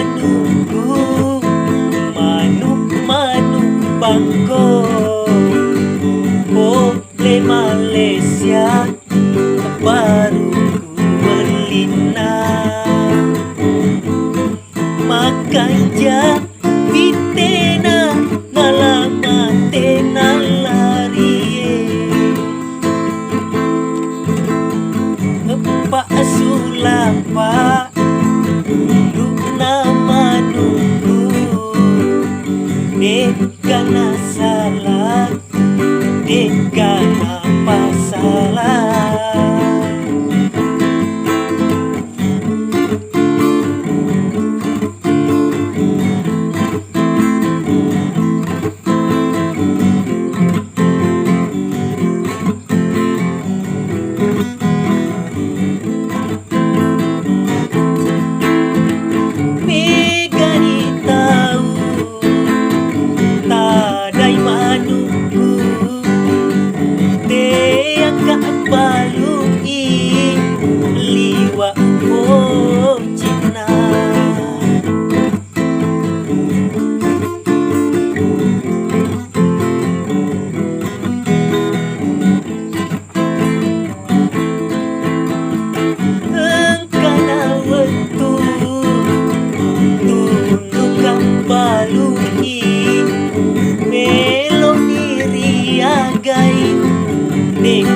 manungku, manuk bangko, oleh Malaysia baru ku berlina. Makan ja pitena ngalamate nalari Pak sulapa untuk nama nunggu dekana salah dekana pasalah.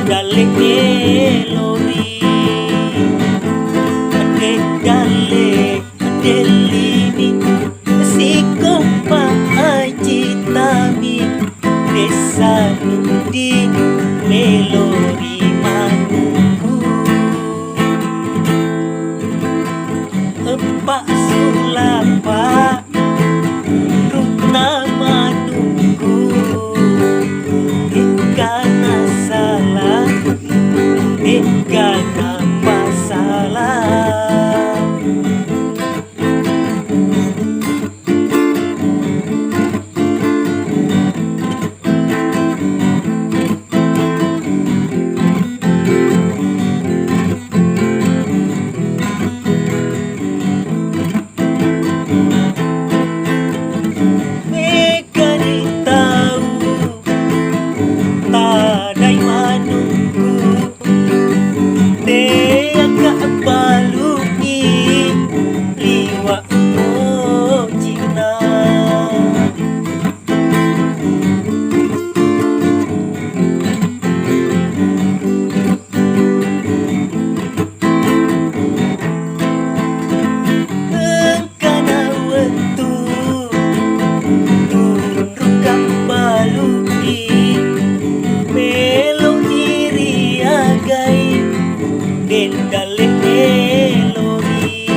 Dale melodi, dale delini, si kompa aji tami, desa di melodi manungku. Pak sulapa, rukna manungku, ikana salah, ikana pasalah. Dale melodi,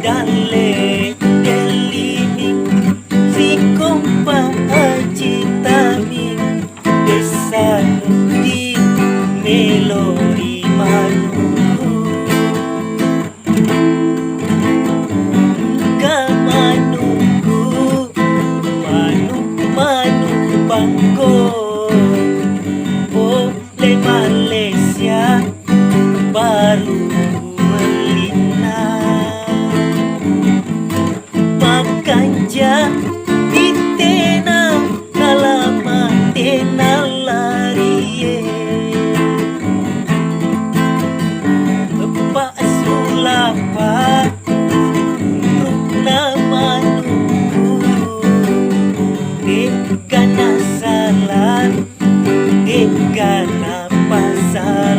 dale delini, si kompa aji tami, desa di melodi manungku. Manungku, manuk bangko, oleh Malaysia baru berlina. Makan ja pitena ngalamate nalari Pak sulapa rukna manungku, dekana salah dekana pasalah.